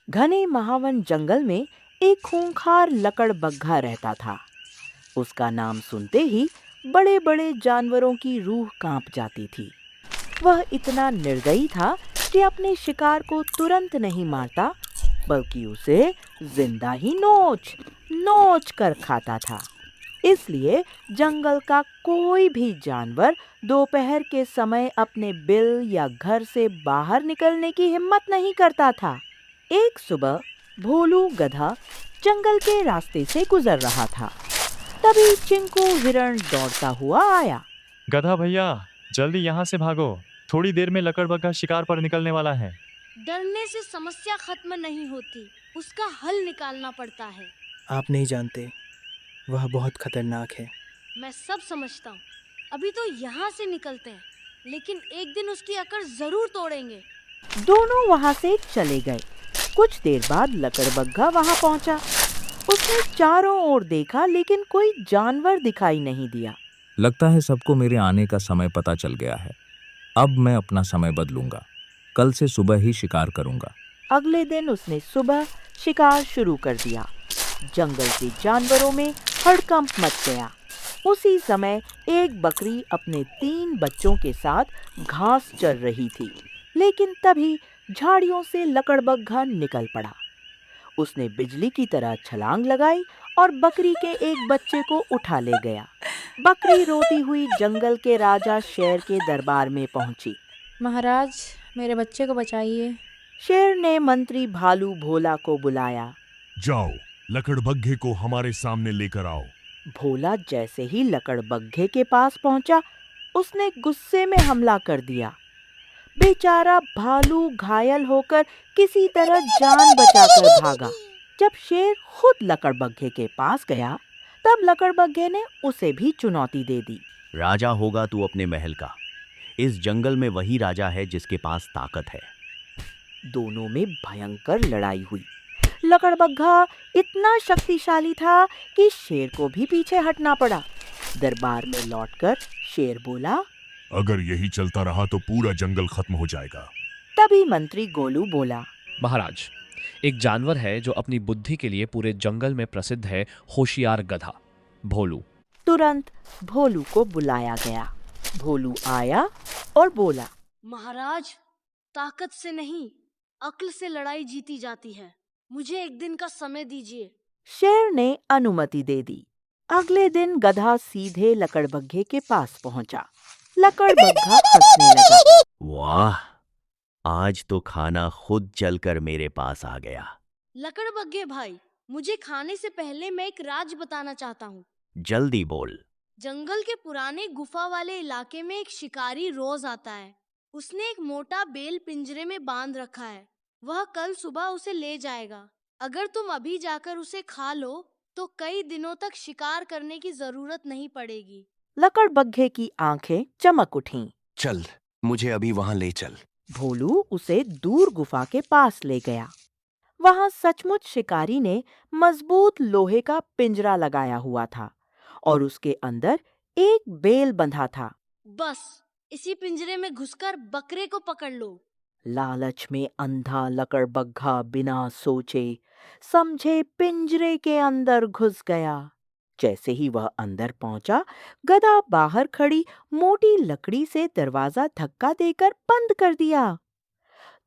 घने महावन जंगल में एक खूंखार लकड़बग्घा रहता था। उसका नाम सुनते ही बड़े बड़े जानवरों की रूह कांप जाती थी। वह इतना निर्दयी था कि अपने शिकार को तुरंत नहीं मारता, बल्कि उसे जिंदा ही नोच नोच कर खाता था। इसलिए जंगल का कोई भी जानवर दोपहर के समय अपने बिल या घर से बाहर निकलने की हिम्मत नहीं करता था। एक सुबह भोलू गधा जंगल के रास्ते से गुजर रहा था। तभी चिंकू हिरण दौड़ता हुआ आया। गधा भैया, जल्दी यहाँ से भागो। थोड़ी देर में लकड़बग्घा शिकार पर निकलने वाला है। डरने से समस्या खत्म नहीं होती, उसका हल निकालना पड़ता है। आप नहीं जानते, वह बहुत खतरनाक है। मैं सब समझता हूँ। अभी तो यहाँ से निकलते हैं, लेकिन एक दिन उसकी अकड़ जरूर तोड़ेंगे। दोनों वहां से चले गए। कुछ देर बाद लकड़बग्घा वहां पहुंचा। उसने चारों ओर देखा, लेकिन कोई जानवर दिखाई नहीं दिया। लगता है सबको मेरे आने का समय पता चल गया है। अब मैं अपना समय बदलूंगा। कल से सुबह ही शिकार करूंगा। अगले दिन उसने सुबह शिकार शुरू कर दिया। जंगल के जानवरों में हड़कंप मच गया। उसी समय एक बकरी अपने 3 बच्चों के साथ घास चर रही थी, लेकिन तभी झाड़ियों से लकड़बग्घा निकल पड़ा। उसने बिजली की तरह छलांग लगाई और बकरी के एक बच्चे को उठा ले गया। बकरी रोती हुई जंगल के राजा शेर के दरबार में पहुंची। महाराज, मेरे बच्चे को बचाइए। शेर ने मंत्री भालू भोला को बुलाया। जाओ, लकड़बग्घे को हमारे सामने लेकर आओ। भोला जैसे ही लकड़बग्घे के पास पहुंचा, उसने गुस्से में हमला कर दिया। बेचारा भालू घायल होकर किसी तरह जान बचाकर भागा। जब शेर खुद लकड़बग्घे के पास गया, तब लकड़बग्घे ने उसे भी चुनौती दे दी। राजा होगा तू अपने महल का। इस जंगल में वही राजा है जिसके पास ताकत है। दोनों में भयंकर लड़ाई हुई। लकड़बग्घा इतना शक्तिशाली था कि शेर को भी पीछे हटना पड़ा। दरबार में लौटकर शेर बोला, अगर यही चलता रहा तो पूरा जंगल खत्म हो जाएगा। तभी मंत्री गोलू बोला, महाराज, एक जानवर है जो अपनी बुद्धि के लिए पूरे जंगल में प्रसिद्ध है, होशियार गधा, भोलू। तुरंत भोलू को बुलाया गया। भोलू आया और बोला, महाराज, ताकत से नहीं, अक्ल से लड़ाई जीती जाती है। मुझे एक दिन का समय दीजिए। शेर ने अनुमति दे दी। अगले दिन गधा सीधे लकड़बग्घे के पास पहुंचा। लकड़बग्घा हंसने लगा। वाह, आज तो खाना खुद चलकर मेरे पास आ गया। लकड़बग्घे भाई, मुझे खाने से पहले मैं एक राज बताना चाहता हूँ। जल्दी बोल। जंगल के पुराने गुफा वाले इलाके में एक शिकारी रोज आता है। उसने एक मोटा बेल पिंजरे में बांध रखा है। वह कल सुबह उसे ले जाएगा। अगर तुम अभी जाकर उसे खा लो तो कई दिनों तक शिकार करने की जरूरत नहीं पड़ेगी। लकड़बग्घे की आंखें चमक उठीं। चल, मुझे अभी वहां ले चल। भोलू उसे दूर गुफा के पास ले गया। वहां सचमुच शिकारी ने मजबूत लोहे का पिंजरा लगाया हुआ था और उसके अंदर एक बेल बंधा था। बस इसी पिंजरे में घुसकर बकरे को पकड़ लो। लालच में अंधा लकड़बग्घा बिना सोचे समझे पिंजरे के अंदर घुस गया। जैसे ही वह अंदर पहुंचा, गधा बाहर खड़ी मोटी लकड़ी से दरवाजा धक्का देकर बंद कर दिया।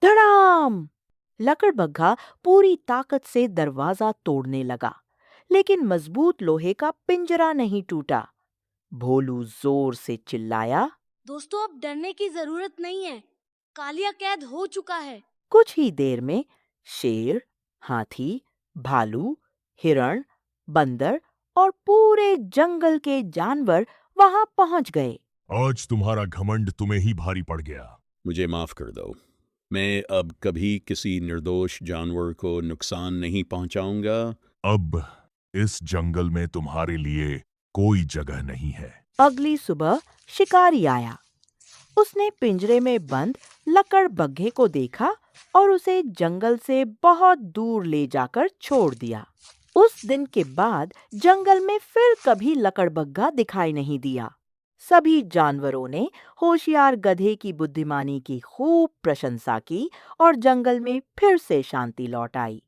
धड़ाम! लकड़बग्घा पूरी ताकत से दरवाजा तोड़ने लगा, लेकिन मजबूत लोहे का पिंजरा नहीं टूटा। भोलू जोर से चिल्लाया, दोस्तों, अब डरने की जरूरत नहीं है। कालिया कैद हो चुका है। कुछ ही देर में शेर, हाथी, भालू, हिरण, बंदर और पूरे जंगल के जानवर वहां पहुंच गए। आज तुम्हारा घमंड तुम्हें ही भारी पड़ गया। मुझे माफ कर दो। मैं अब कभी किसी निर्दोष जानवर को नुकसान नहीं पहुंचाऊंगा। अब इस जंगल में तुम्हारे लिए कोई जगह नहीं है। अगली सुबह शिकारी आया। उसने पिंजरे में बंद लकड़बग्घे को देखा और उसे जंगल से बहुत दूर ले जाकर छोड़ दिया। उस दिन के बाद जंगल में फिर कभी लकड़बग्घा दिखाई नहीं दिया। सभी जानवरों ने होशियार गधे की बुद्धिमानी की खूब प्रशंसा की और जंगल में फिर से शांति लौट आई।